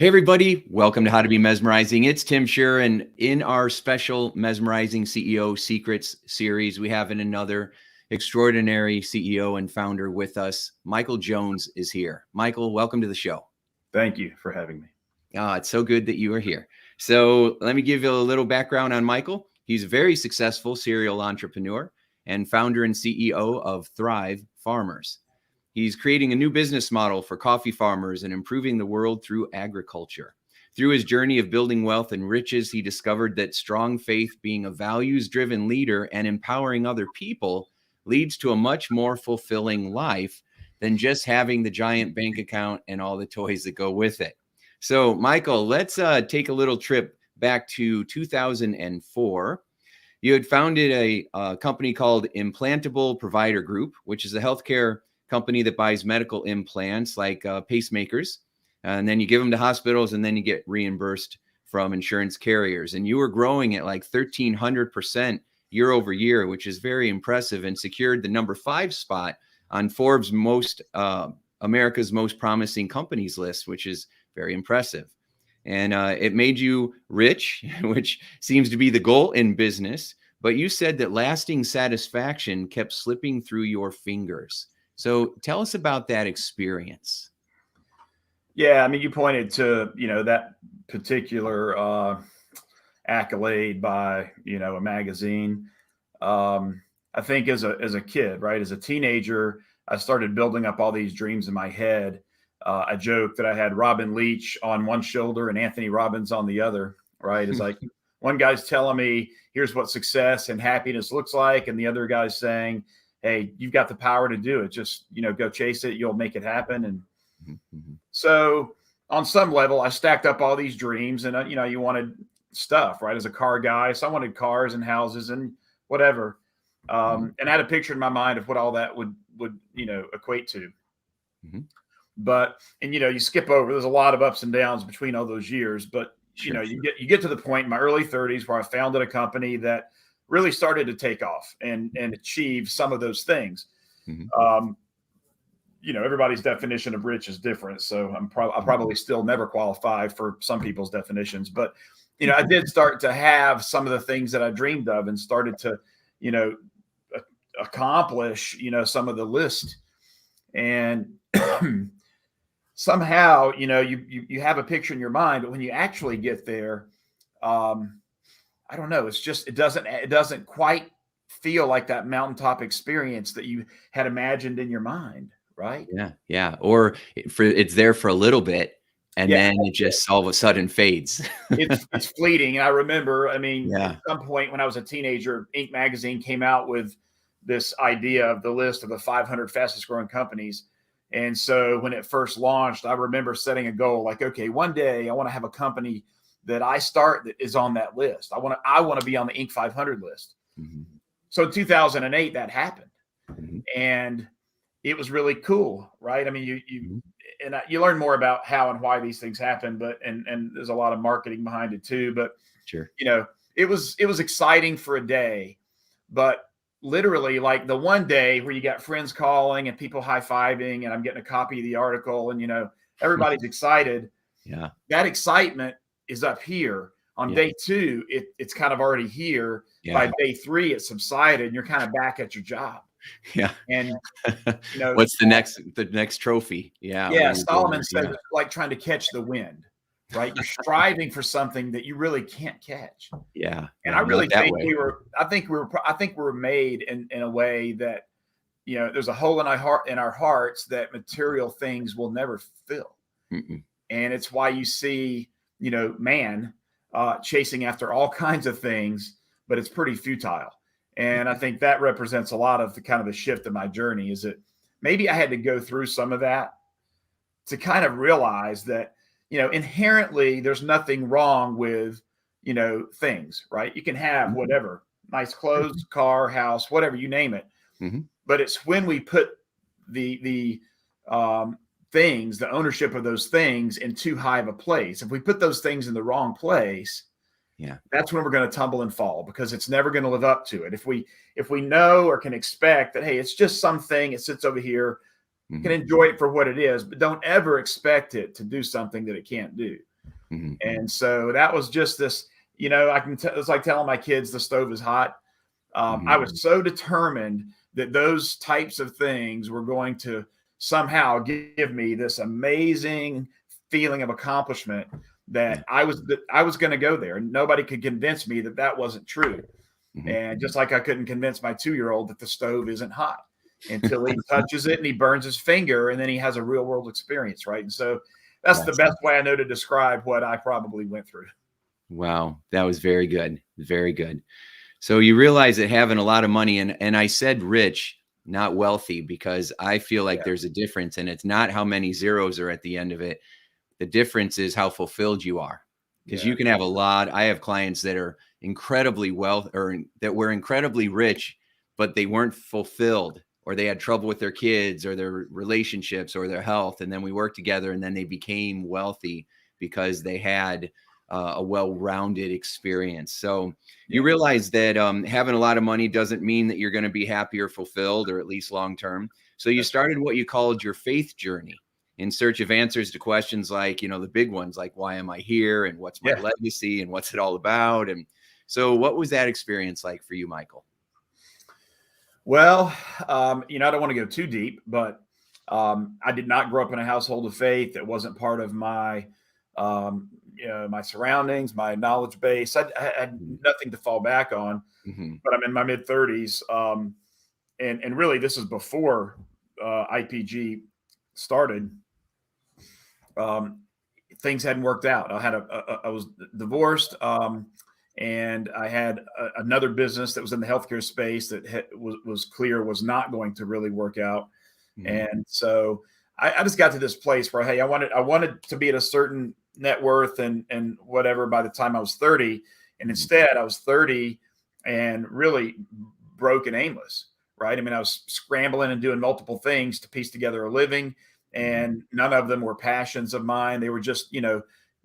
Hey, everybody. Welcome to How to Be Mesmerizing. It's Tim Shurr, and in our special Mesmerizing CEO Secrets series, we have another extraordinary CEO and founder with us. Michael Jones is here. Michael, welcome to the show. Thank you for having me. It's so good that you are here. So let me give you a little background on Michael. He's a very successful serial entrepreneur and founder and CEO of Thrive Farmers. He's creating a new business model for coffee farmers and improving the world through agriculture. Through his journey of building wealth and riches, he discovered that strong faith, being a values-driven leader and empowering other people, leads to a much more fulfilling life than just having the giant bank account and all the toys that go with it. So, Michael, let's take a little trip back to 2004. You had founded a company called Implantable Provider Group, which is a healthcare company that buys medical implants like pacemakers, and then you give them to hospitals and then you get reimbursed from insurance carriers. And you were growing at like 1,300% year over year, which is very impressive, and secured the number 5 spot on Forbes America's most promising companies list, which is very impressive. And it made you rich, which seems to be the goal in business. But you said that lasting satisfaction kept slipping through your fingers. So tell us about that experience. Yeah, I mean, you pointed to, that particular accolade by, a magazine. I think as a kid, right, as a teenager, I started building up all these dreams in my head. I joked that I had Robin Leach on one shoulder and Anthony Robbins on the other, right? It's like one guy's telling me, here's what success and happiness looks like. And the other guy's saying, hey, you've got the power to do it. Just, go chase it. You'll make it happen. And so on some level, I stacked up all these dreams and, you wanted stuff, right? As a car guy. So I wanted cars and houses and whatever. And I had a picture in my mind of what all that would equate to. But, and, you skip over, there's a lot of ups and downs between all those years, but you get to the point in my early 30s where I founded a company that really started to take off and achieve some of those things. Everybody's definition of rich is different. So I'll probably still never qualify for some people's definitions, but, I did start to have some of the things that I dreamed of and started to, accomplish, some of the list. And somehow, you have a picture in your mind, but when you actually get there, I don't know. It's just, it doesn't quite feel like that mountaintop experience that you had imagined in your mind. Right. Yeah. Yeah. Or it's there for a little bit and then it just all of a sudden fades. It's fleeting. And I remember, at some point when I was a teenager, Inc. magazine came out with this idea of the list of the 500 fastest growing companies. And so when it first launched, I remember setting a goal like, okay, one day I want to have a company that I start that is on that list. I want to be on the Inc. 500 list. So in 2008, that happened. And it was really cool, right? I mean, you learn more about how and why these things happen, but, and there's a lot of marketing behind it too, but sure. It was exciting for a day, but literally like the one day where you got friends calling and people high-fiving and I'm getting a copy of the article and, everybody's excited. Yeah. That excitement is up here. On day 2, it's kind of already here. By day 3, it's subsided and you're kind of back at your job. Yeah. And what's the next trophy? Yeah. Yeah. Solomon said it's like trying to catch the wind, right? You're striving for something that you really can't catch. Yeah. And I really think we were made in a way that, there's a hole in our hearts that material things will never fill. And it's why you see, man chasing after all kinds of things, but it's pretty futile. And I think that represents a lot of the shift in my journey, is that maybe I had to go through some of that to kind of realize that, inherently there's nothing wrong with, things, right? You can have whatever, nice clothes, car, house, whatever, you name it. But it's when we put the things, the ownership of those things in too high of a place. If we put those things in the wrong place, that's when we're going to tumble and fall, because it's never going to live up to it. If we know or can expect that, hey, it's just something, it sits over here, you can enjoy it for what it is, but don't ever expect it to do something that it can't do. Mm-hmm. And so that was just this, it's like telling my kids the stove is hot. Mm-hmm. I was so determined that those types of things were going to somehow give me this amazing feeling of accomplishment that I was going to go there. Nobody could convince me that that wasn't true. Mm-hmm. And just like I couldn't convince my 2-year-old that the stove isn't hot until he touches it and he burns his finger, and then he has a real world experience, right? And so that's the best way I know to describe what I probably went through. Wow, that was very good. Very good. So you realize that having a lot of money, and I said rich, not wealthy, because I feel like there's a difference, and it's not how many zeros are at the end of it. The difference is how fulfilled you are, because you can have a lot. I have clients that are incredibly that were incredibly rich, but they weren't fulfilled, or they had trouble with their kids or their relationships or their health. And then we worked together, and then they became wealthy because they had a well-rounded experience. So you realize that having a lot of money doesn't mean that you're going to be happy or fulfilled, or at least long-term. So you started what you called your faith journey, in search of answers to questions like, the big ones, like, why am I here? And what's my legacy? And what's it all about? And so what was that experience like for you, Michael? Well, I don't want to go too deep, but I did not grow up in a household of faith. It wasn't part of my, my surroundings, my knowledge base. I had nothing to fall back on, but I'm in my mid 30s. And really this is before IPG started. Things hadn't worked out. I was divorced, and I had another business that was in the healthcare space that was clear was not going to really work out. And so I just got to this place where, hey, I wanted to be at a certain net worth and whatever by the time I was 30, and instead I was 30 and really broke and aimless. Right? I mean, I was scrambling and doing multiple things to piece together a living. And none of them were passions of mine. They were just,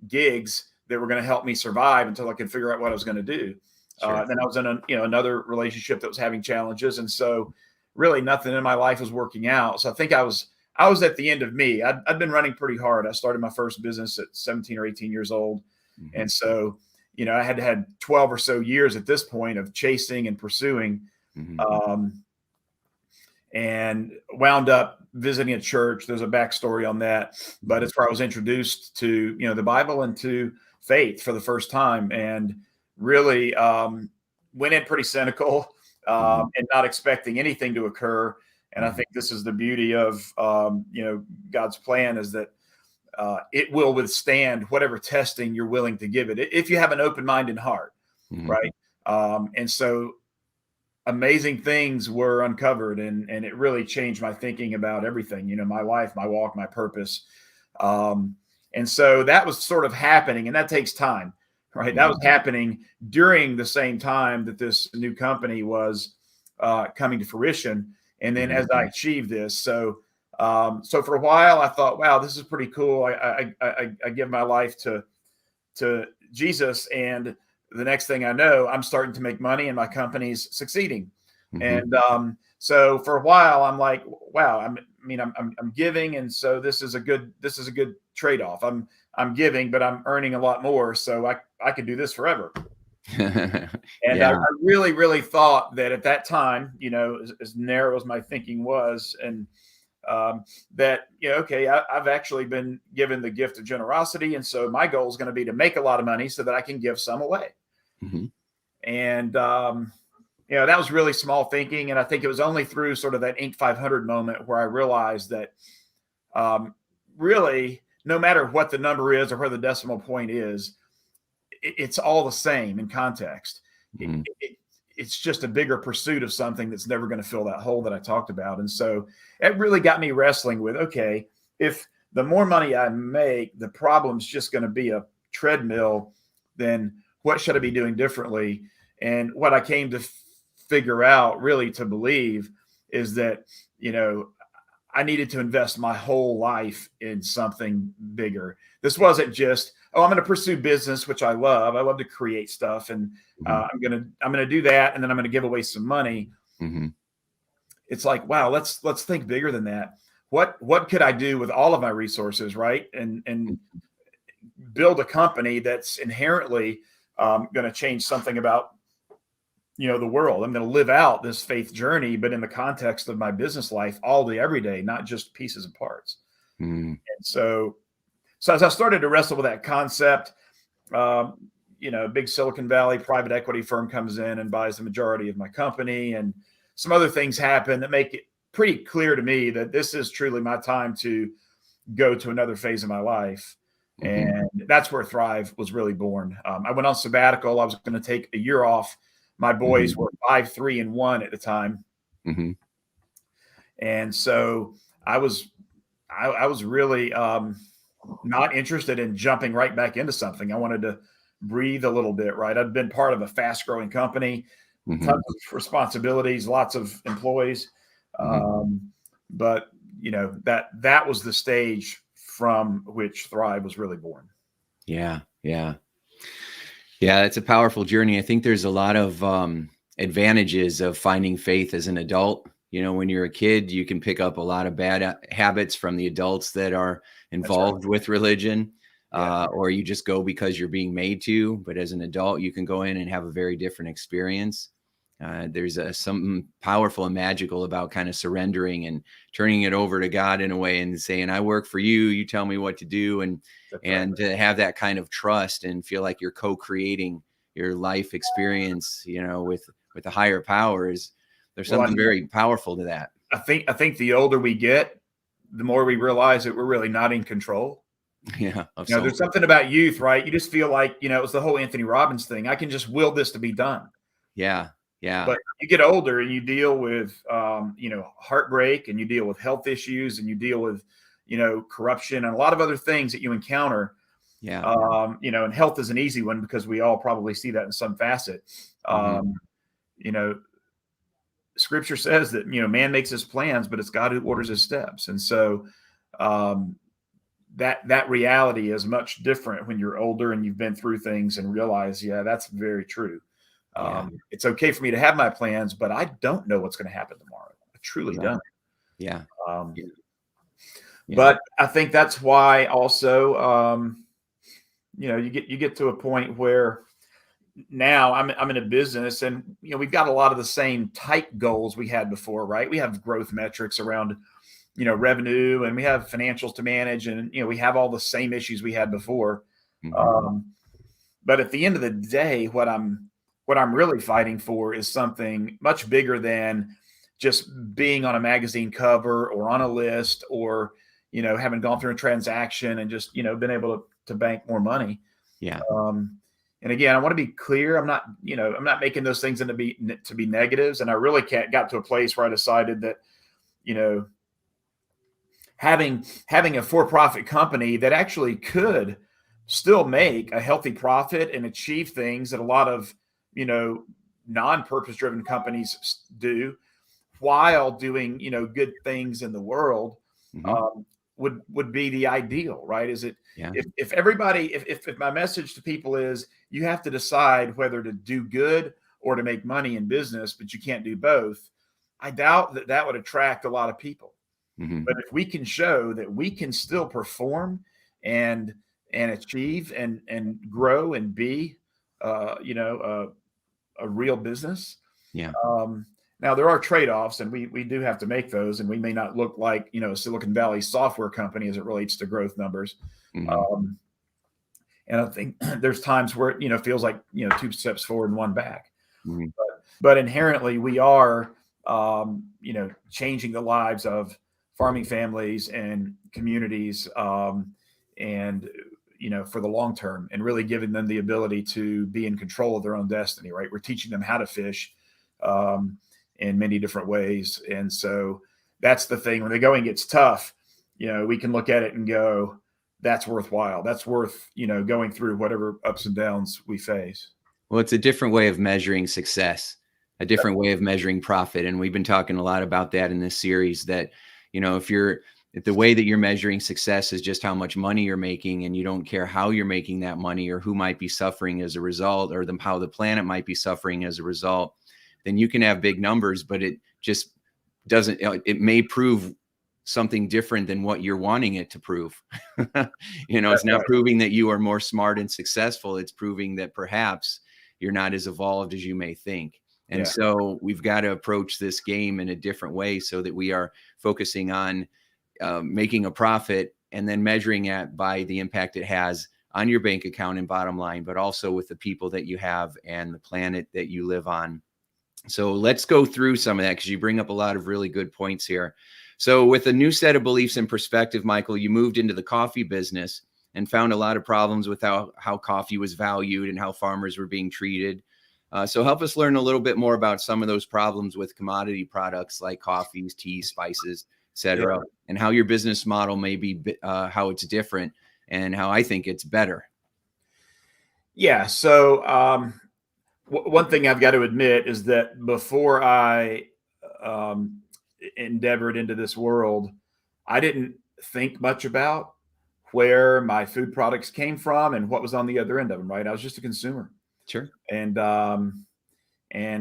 gigs that were going to help me survive until I could figure out what I was going to do. Sure. Then I was in another relationship that was having challenges. And so really nothing in my life was working out. So I think I was at the end of me. I'd been running pretty hard. I started my first business at 17 or 18 years old. And so, I had 12 or so years at this point of chasing and pursuing, and wound up visiting a church. There's a backstory on that, but it's where I was introduced to, the Bible and to faith for the first time, and really went in pretty cynical and not expecting anything to occur. And I think this is the beauty of, God's plan, is that it will withstand whatever testing you're willing to give it, if you have an open mind and heart. Right. And so amazing things were uncovered, and it really changed my thinking about everything, my life, my walk, my purpose. And so that was sort of happening, and that takes time, right? That was happening during the same time that this new company was coming to fruition. And then as I achieved this, so for a while I thought, wow, this is pretty cool. I give my life to Jesus, and the next thing I know, I'm starting to make money and my company's succeeding. And so for a while, I'm like, wow, I'm giving. And so this is a good trade-off. I'm giving, but I'm earning a lot more. So I could do this forever. And I really, really thought that at that time, as narrow as my thinking was, and that, okay, I've actually been given the gift of generosity. And so my goal is going to be to make a lot of money so that I can give some away. And, that was really small thinking. And I think it was only through sort of that Inc. 500 moment where I realized that really, no matter what the number is or where the decimal point is, it's all the same in context. It's just a bigger pursuit of something that's never going to fill that hole that I talked about. And so it really got me wrestling with, okay, if the more money I make, the problem's just going to be a treadmill, then what should I be doing differently? And what I came to figure out, really to believe, is that, I needed to invest my whole life in something bigger. This wasn't just, I'm going to pursue business, which I love. I love to create stuff, and I'm going to do that, and then I'm going to give away some money. It's like, wow, let's think bigger than that. What could I do with all of my resources, right? And build a company that's inherently going to change something about, the world. I'm going to live out this faith journey, but in the context of my business life all day, every day, not just pieces and parts. Mm. And so as I started to wrestle with that concept, a big Silicon Valley private equity firm comes in and buys the majority of my company, and some other things happen that make it pretty clear to me that this is truly my time to go to another phase of my life. Mm-hmm. And that's where Thrive was really born. I went on sabbatical. I was going to take a year off. My boys were 5, 3, and 1 at the time. Mm-hmm. And so I was really not interested in jumping right back into something. I wanted to breathe a little bit, right? I'd been part of a fast growing company, Mm-hmm. tons of responsibilities, lots of employees. But that was the stage from which Thrive was really born. Yeah. It's a powerful journey. I think there's a lot of advantages of finding faith as an adult. When you're a kid, you can pick up a lot of bad habits from the adults that are involved with religion, or you just go because you're being made to. But as an adult, you can go in and have a very different experience. There's something powerful and magical about kind of surrendering and turning it over to God in a way and saying, I work for you, you tell me what to do. And to have that kind of trust and feel like you're co-creating your life experience, with a higher powers. There's something very powerful to that. I think the older we get, the more we realize that we're really not in control. Yeah. There's something about youth, right? You just feel like, it was the whole Anthony Robbins thing. I can just will this to be done. Yeah. But you get older and you deal with, heartbreak, and you deal with health issues, and you deal with, corruption and a lot of other things that you encounter. Yeah. And health is an easy one because we all probably see that in some facet. Scripture says that, man makes his plans, but it's God who orders his steps. And so that reality is much different when you're older and you've been through things and realize, that's very true. It's okay for me to have my plans, but I don't know what's going to happen tomorrow. I truly don't. Yeah. But I think that's why also, you get to a point where now I'm in a business, and we've got a lot of the same type goals we had before, right? We have growth metrics around revenue, and we have financials to manage, and we have all the same issues we had before. But at the end of the day, what I'm really fighting for is something much bigger than just being on a magazine cover or on a list, or having gone through a transaction and just been able to bank more money. And again, I want to be clear. I'm not making those things to be negatives. And I really got to a place where I decided that, having a for-profit company that actually could still make a healthy profit and achieve things that a lot of, non-purpose driven companies do, while doing, good things in the world, would be the ideal, right? Is it, if everybody, if my message to people is, you have to decide whether to do good or to make money in business, but you can't do both, I doubt that would attract a lot of people. But if we can show that we can still perform and achieve and grow and be, a real business. Now there are trade-offs, and we do have to make those, and we may not look like, Silicon Valley software company as it relates to growth numbers. And I think there's times where it feels like, 2 steps forward and 1 back. But inherently we are, changing the lives of farming families and communities, and for the long term, and really giving them the ability to be in control of their own destiny, right? We're teaching them how to fish in many different ways. And so that's the thing. When the going gets tough, we can look at it and go, that's worthwhile. That's worth, going through whatever ups and downs we face. Well, it's a different way of measuring success, a different way of measuring profit. And we've been talking a lot about that in this series, that, if the way that you're measuring success is just how much money you're making, and you don't care how you're making that money or who might be suffering as a result, or how the planet might be suffering as a result, then you can have big numbers, but it just doesn't, it may prove something different than what you're wanting it to prove. It's That's not right. proving that you are more smart and successful. It's proving that perhaps you're not as evolved as you may think. And Yeah. so we've got to approach this game in a different way so that we are focusing on making a profit and then measuring it by the impact it has on your bank account and bottom line, but also with the people that you have and the planet that you live on. So let's go through some of that, because you bring up a lot of really good points here. So with a new set of beliefs and perspective, Michael, you moved into the coffee business and found a lot of problems with how coffee was valued and how farmers were being treated. So help us learn a little bit more about some of those problems with commodity products like coffees, tea, spices, et cetera, and how your business model may be, how it's different and how I think it's better. Yeah. So one thing I've got to admit is that before I endeavored into this world, I didn't think much about where my food products came from and what was on the other end of them. Right. I was just a consumer. Sure. And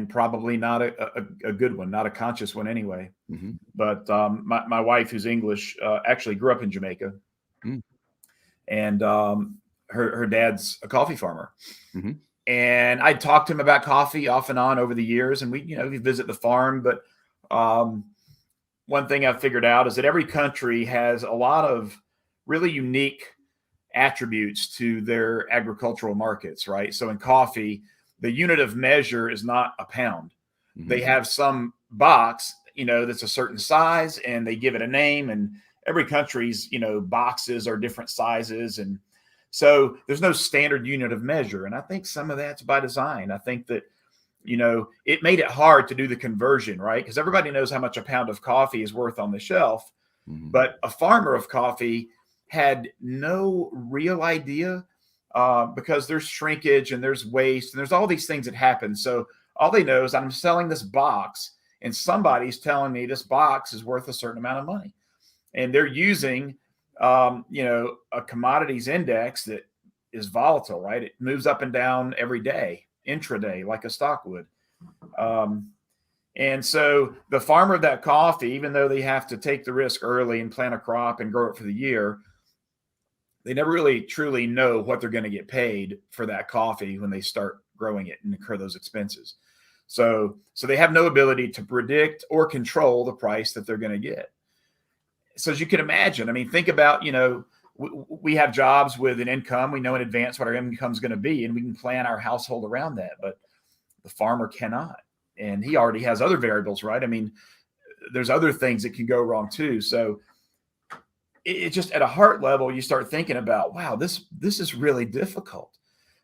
probably not a good one, not a conscious one anyway. Mm-hmm. But my wife, who's English, actually grew up in Jamaica. Mm. And her dad's a coffee farmer. Mm-hmm. And I talked to him about coffee off and on over the years, and we visit the farm. But one thing I've figured out is that every country has a lot of really unique attributes to their agricultural markets, right? So in coffee, the unit of measure is not a pound. Mm-hmm. They have some box, that's a certain size, and they give it a name. And every country's, boxes are different sizes, and so there's no standard unit of measure. And I think some of that's by design. I think that, it made it hard to do the conversion, right? Because everybody knows how much a pound of coffee is worth on the shelf. Mm-hmm. But a farmer of coffee had no real idea because there's shrinkage and there's waste and there's all these things that happen. So all they know is I'm selling this box and somebody's telling me this box is worth a certain amount of money. And they're using a commodities index that is volatile, right? It moves up and down every day, intraday, like a stock would. And so the farmer of that coffee, even though they have to take the risk early and plant a crop and grow it for the year, they never really truly know what they're going to get paid for that coffee when they start growing it and incur those expenses. So they have no ability to predict or control the price that they're going to get. So as you can imagine, I mean, think about, we have jobs with an income. We know in advance what our income is going to be, and we can plan our household around that. But the farmer cannot, and he already has other variables, right? I mean, there's other things that can go wrong too. So it just at a heart level, you start thinking about, wow, this is really difficult.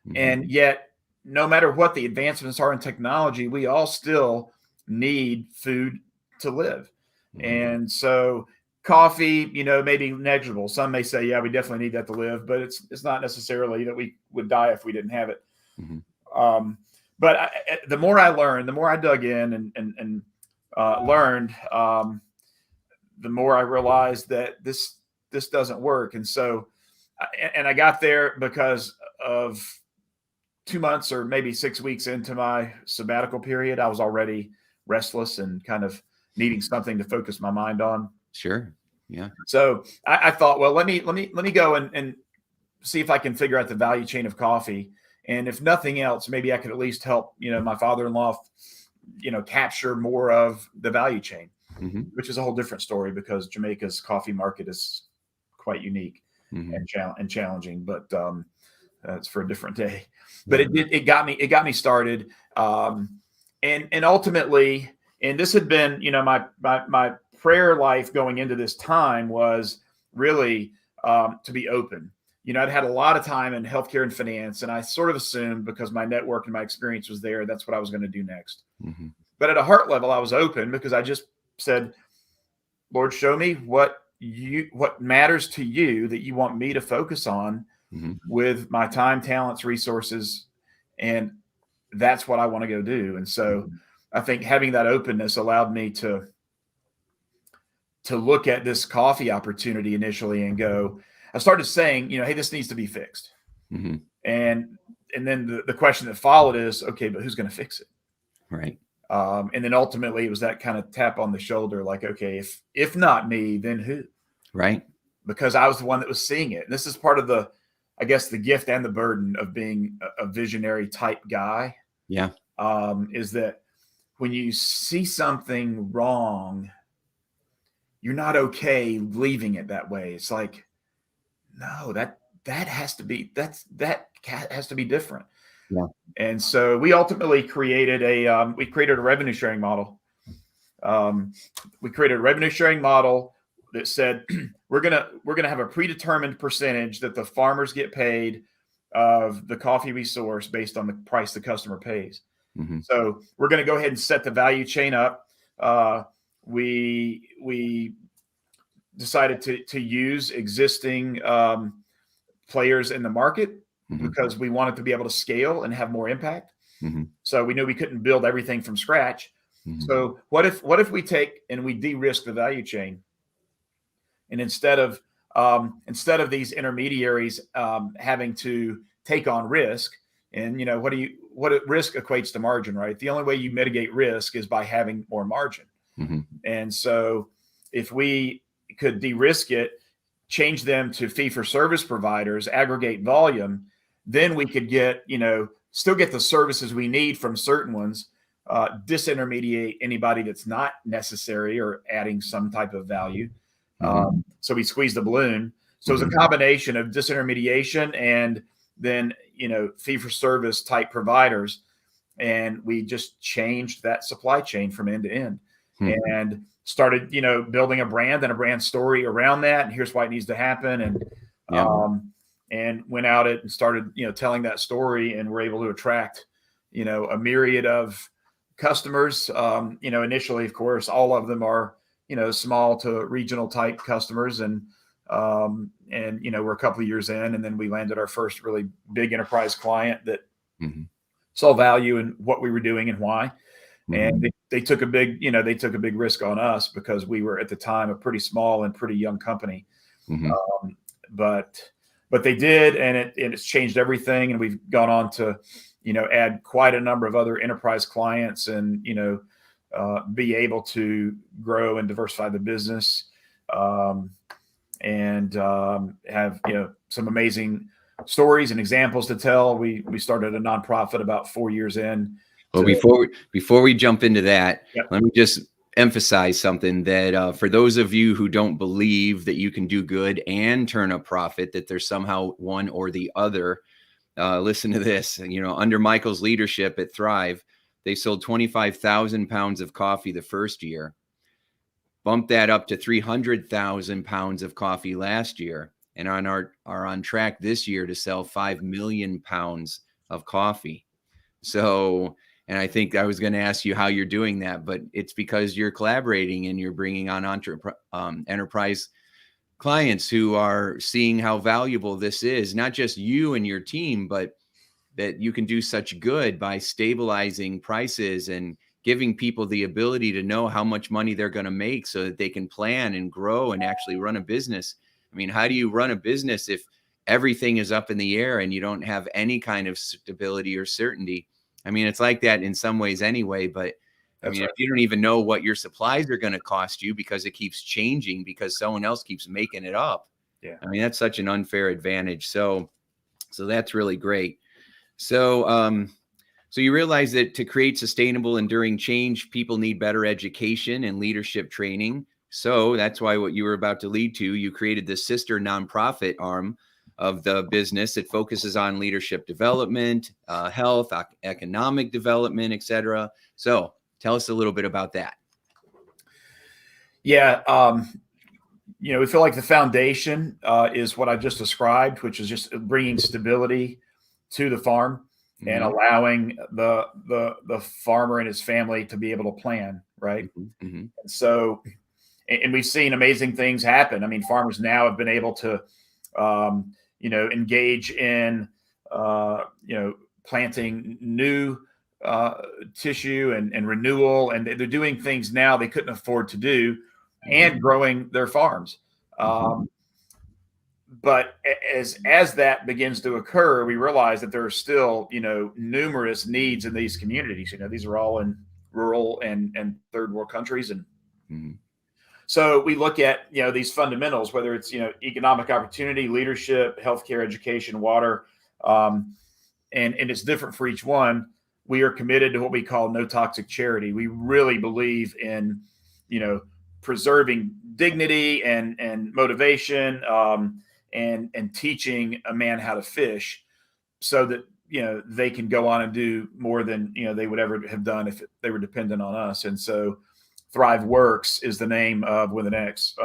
Mm-hmm. And yet, no matter what the advancements are in technology, we all still need food to live. Mm-hmm. And so coffee, maybe negligible. Some may say, yeah, we definitely need that to live, but it's not necessarily that we would die if we didn't have it. Mm-hmm. But the more I learned, the more I dug in and learned, the more I realized that this doesn't work. And so, and I got there because of 2 months or maybe 6 weeks into my sabbatical period, I was already restless and kind of needing something to focus my mind on. Sure. Yeah. So I thought, well, let me go and see if I can figure out the value chain of coffee. And if nothing else, maybe I could at least help, my father-in-law, capture more of the value chain, mm-hmm. which is a whole different story because Jamaica's coffee market is quite unique mm-hmm. and challenging, but it's for a different day. But it got me started. And ultimately, and this had been, my prayer life going into this time was really to be open. I'd had a lot of time in healthcare and finance, and I sort of assumed because my network and my experience was there, that's what I was going to do next. Mm-hmm. But at a heart level, I was open because I just said, Lord, show me what matters to you that you want me to focus on mm-hmm. with my time, talents, resources. And that's what I want to go do. And so mm-hmm. I think having that openness allowed me to look at this coffee opportunity initially and go, I started saying, hey, this needs to be fixed. Mm-hmm. And then the question that followed is, okay, but who's going to fix it? Right. And then ultimately it was that kind of tap on the shoulder, like, okay, if not me, then who? Right. Because I was the one that was seeing it. And this is part of the, I guess, the gift and the burden of being a visionary type guy. Yeah. Is that when you see something wrong, you're not okay leaving it that way. It's like, no, that has to be, that has to be different. Yeah. And so we ultimately created a revenue sharing model. We created a revenue sharing model that said we're gonna have a predetermined percentage that the farmers get paid of the coffee we source based on the price the customer pays. Mm-hmm. So we're going to go ahead and set the value chain up. We decided to use existing players in the market Mm-hmm. because we wanted to be able to scale and have more impact. Mm-hmm. So we knew we couldn't build everything from scratch. Mm-hmm. So what if we take and we de-risk the value chain, and instead of these intermediaries having to take on risk, and what risk equates to margin, right? The only way you mitigate risk is by having more margin. Mm-hmm. And so if we could de-risk it, change them to fee-for-service providers, aggregate volume, then we could get, still get the services we need from certain ones, disintermediate anybody that's not necessary or adding some type of value. Mm-hmm. So we squeeze the balloon. So it's a combination of disintermediation and then, fee-for-service type providers. And we just changed that supply chain from end to end. Mm-hmm. And started, building a brand and a brand story around that. And here's why it needs to happen. And went out it and started, telling that story, and we're able to attract, a myriad of customers. Initially, of course, all of them are, small to regional type customers. And we're a couple of years in, and then we landed our first really big enterprise client that saw value in what we were doing and why. And they took a big risk on us because we were at the time a pretty small and pretty young company. But they did, and it's changed everything. And we've gone on to, add quite a number of other enterprise clients, and, be able to grow and diversify the business, and have, some amazing stories and examples to tell. We started a nonprofit about 4 years in. Well, before we jump into that, let me just emphasize something that for those of you who don't believe that you can do good and turn a profit, that there's somehow one or the other, listen to this. Under Michael's leadership at Thrive, they sold 25,000 pounds of coffee the first year, bumped that up to 300,000 pounds of coffee last year, and are on track this year to sell 5 million pounds of coffee. So, and I think I was going to ask you how you're doing that, but it's because you're collaborating and you're bringing on enterprise clients who are seeing how valuable this is, not just you and your team, but that you can do such good by stabilizing prices and giving people the ability to know how much money they're going to make so that they can plan and grow and actually run a business. I mean, how do you run a business if everything is up in the air and you don't have any kind of stability or certainty? I mean, it's like that in some ways anyway, but I mean, if you don't even know what your supplies are going to cost you because it keeps changing because someone else keeps making it up. Yeah. I mean, that's such an unfair advantage. So that's really great. So you realize that to create sustainable, enduring change, people need better education and leadership training. So that's why what you were about to lead to, you created the sister nonprofit arm of the business. It focuses on leadership development, health, economic development, etc. So tell us a little bit about that. Yeah. We feel like the foundation is what I just described, which is just bringing stability to the farm and allowing the farmer and his family to be able to plan, right? And so, and we've seen amazing things happen. I mean, farmers now have been able to, engage in, planting new tissue and renewal, and they're doing things now they couldn't afford to do, and growing their farms. But as that begins to occur, we realize that there are still, numerous needs in these communities. These are all in rural and third world countries. And Mhm. so we look at, these fundamentals, whether it's, economic opportunity, leadership, healthcare, education, water, and it's different for each one. We are committed to what we call no toxic charity. We really believe in, preserving dignity and motivation, and teaching a man how to fish, so that they can go on and do more than they would ever have done if they were dependent on us. And so Thrive Works is the name of, with an X,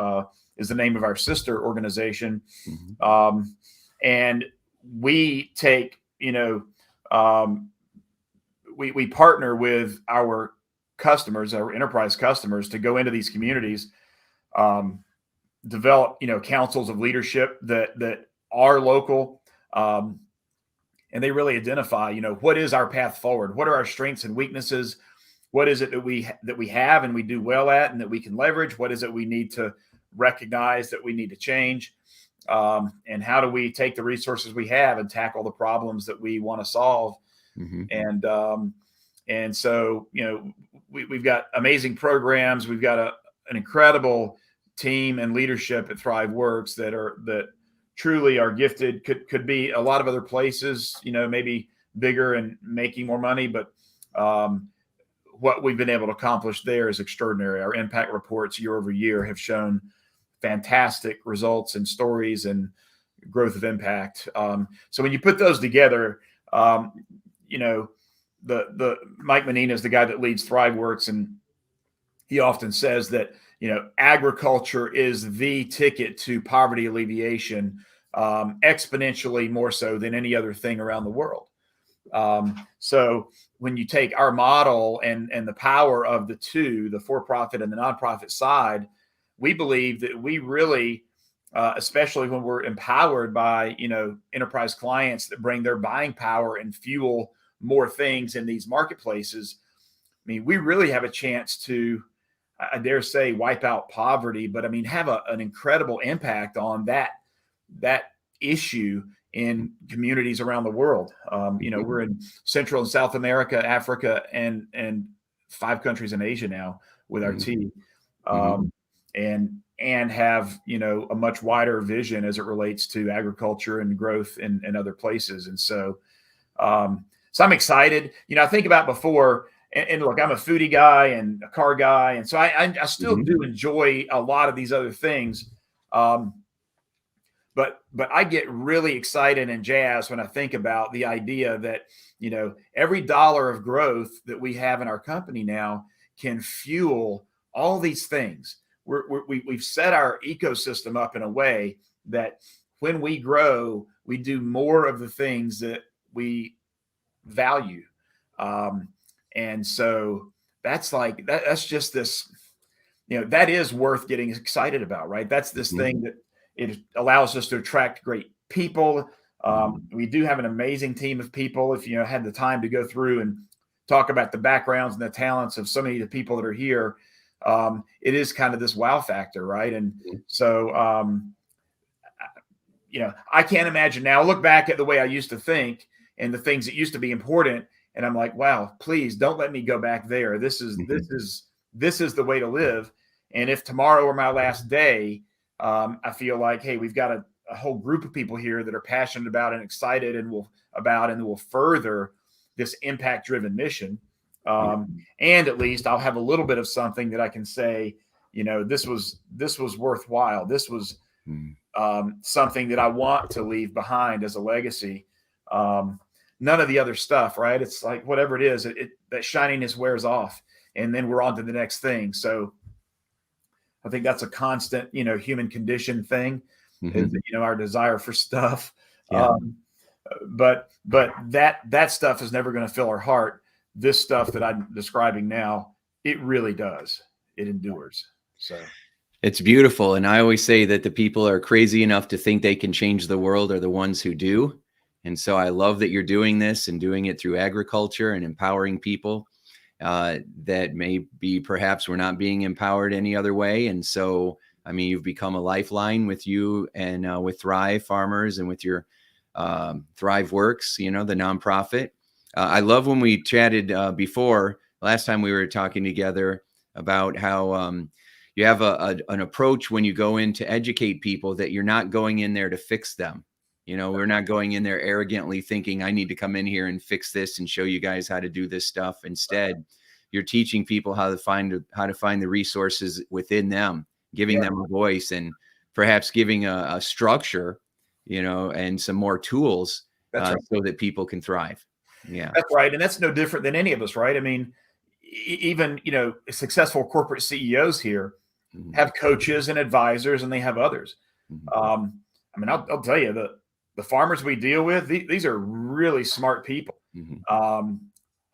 is the name of our sister organization. Mhm. And we take, we partner with our customers, our enterprise customers, to go into these communities, develop, councils of leadership that are local, and they really identify, what is our path forward? What are our strengths and weaknesses? What is it that we have and we do well at, and that we can leverage? What is it we need to recognize that we need to change? And how do we take the resources we have and tackle the problems that we want to solve? Mhm. And so, we've got amazing programs. We've got an incredible team and leadership at Thrive Works that truly are gifted. Could be a lot of other places, maybe bigger and making more money, but what we've been able to accomplish there is extraordinary. Our impact reports year over year have shown fantastic results and stories and growth of impact. So when you put those together, the Mike Menina is the guy that leads ThriveWorks, and he often says that agriculture is the ticket to poverty alleviation, exponentially more so than any other thing around the world. So when you take our model and the power of the two, the for-profit and the nonprofit side, we believe that we really, especially when we're empowered by enterprise clients that bring their buying power and fuel more things in these marketplaces. I mean, we really have a chance to, I dare say, wipe out poverty, but I mean, have an incredible impact on that issue in communities around the world. We're in Central and South America, Africa, and 5 countries in Asia now with our team, and have a much wider vision as it relates to agriculture and growth in other places. And so I'm excited. I think about before, and look, I'm a foodie guy and a car guy, and so I still do enjoy a lot of these other things. But I get really excited and jazzed when I think about the idea that every dollar of growth that we have in our company now can fuel all these things. We've set our ecosystem up in a way that when we grow, we do more of the things that we value. And so that's like, that's just this, that is worth getting excited about, right? That's this thing that it allows us to attract great people. We do have an amazing team of people. If you had the time to go through and talk about the backgrounds and the talents of so many of the people that are here, it is kind of this wow factor, right? And so, I can't imagine now. Look back at the way I used to think and the things that used to be important, and I'm like, wow, please don't let me go back there. This is the way to live. And if tomorrow were my last day, I feel like, hey, we've got a whole group of people here that are passionate about and excited and will further this impact-driven mission. And at least I'll have a little bit of something that I can say, this was worthwhile. This was something that I want to leave behind as a legacy. None of the other stuff, right? It's like whatever it is, that shininess wears off, and then we're on to the next thing. So I think that's a constant, human condition thing, is our desire for stuff. Yeah. But that stuff is never going to fill our heart. This stuff that I'm describing now, it really does. It endures. So it's beautiful. And I always say that the people are crazy enough to think they can change the world are the ones who do. And so I love that you're doing this and doing it through agriculture and empowering people that maybe perhaps we're not being empowered any other way. And so, I mean, you've become a lifeline with you and with Thrive Farmers and with your Thrive Works, the nonprofit. I love when we chatted before, last time we were talking together about how you have an approach when you go in to educate people that you're not going in there to fix them. You know, we're not going in there arrogantly thinking I need to come in here and fix this and show you guys how to do this stuff. Instead, you're teaching people how to find the resources within them, giving them a voice, and perhaps giving a structure, you know, and some more tools so that people can thrive. Yeah, that's right. And that's no different than any of us, right? I mean, even, you know, successful corporate CEOs here have coaches and advisors, and they have others. I mean, I'll tell you, the farmers we deal with, these are really smart people,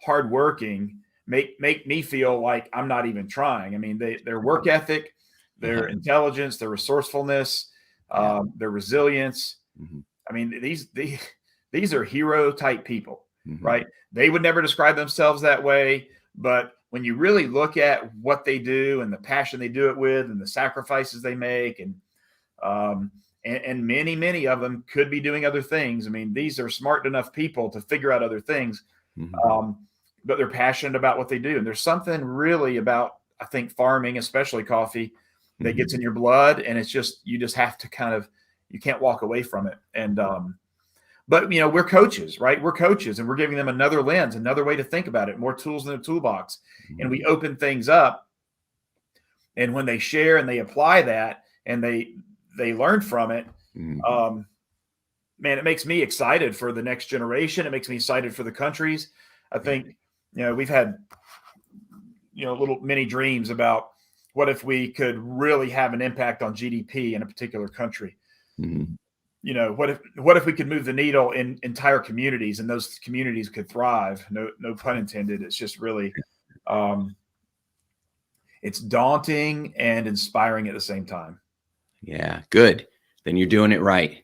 hardworking, make me feel like I'm not even trying. I mean, their work ethic, their intelligence, their resourcefulness, their resilience. I mean, these are hero type people, right? They would never describe themselves that way, but when you really look at what they do and the passion they do it with and the sacrifices they make, and many of them could be doing other things. I mean, these are smart enough people to figure out other things, but they're passionate about what they do. And there's something really about, I think, farming, especially coffee, that gets in your blood, and it's just, you just have to you can't walk away from it. And but, you know, we're coaches, right? We're coaches, and we're giving them another lens, another way to think about it, more tools in the toolbox. And we open things up. And when they share and they apply that and they learn from it, man, it makes me excited for the next generation. It makes me excited for the countries. I think, you know, we've had, you know, little mini dreams about what if we could really have an impact on GDP in a particular country. You know, what if we could move the needle in entire communities, and those communities could thrive? No pun intended. It's just really, it's daunting and inspiring at the same time. Yeah, good. Then you're doing it right.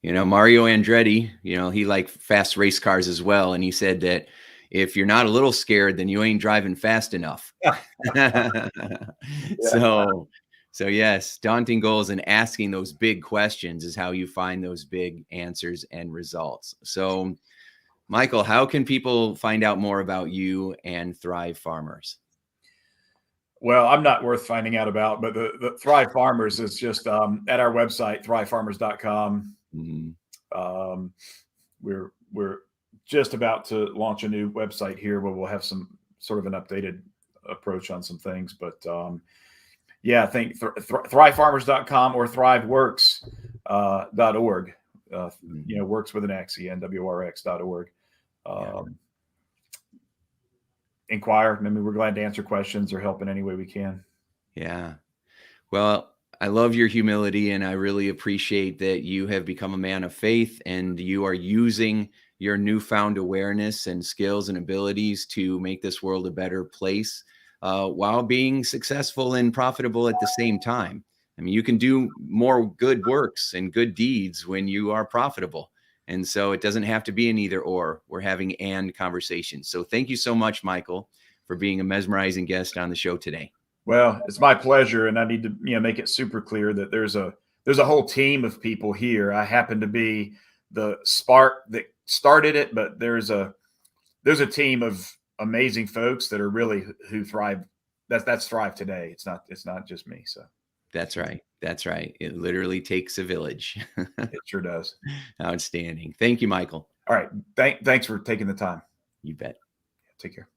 You know, Mario Andretti, you know, he liked fast race cars as well. And he said that if you're not a little scared, then you ain't driving fast enough. So yes, daunting goals and asking those big questions is how you find those big answers and results. So, Michael, how can people find out more about you and Thrive Farmers? Well, I'm not worth finding out about, but the Thrive Farmers is just at our website, thrivefarmers.com. We're just about to launch a new website here where we'll have some sort of an updated approach on some things. But yeah, I think thrivefarmers.com or thriveworks.org. You know, works with an X, ENWRX.org. Inquire. I mean, we're glad to answer questions or help in any way we can. Yeah. Well, I love your humility, and I really appreciate that you have become a man of faith, and you are using your newfound awareness and skills and abilities to make this world a better place, while being successful and profitable at the same time. I mean, you can do more good works and good deeds when you are profitable. And so it doesn't have to be an either or. We're having and conversations. So thank you so much, Michael, for being a mesmerizing guest on the show today. Well, it's my pleasure. And I need to, you know, make it super clear that there's a whole team of people here. I happen to be the spark that started it, but there's a team of amazing folks that are really who thrive. That's Thrive today. It's not just me. So that's right. That's right. It literally takes a village. It sure does. Outstanding. Thank you, Michael. All right. Thanks for taking the time. You bet. Take care.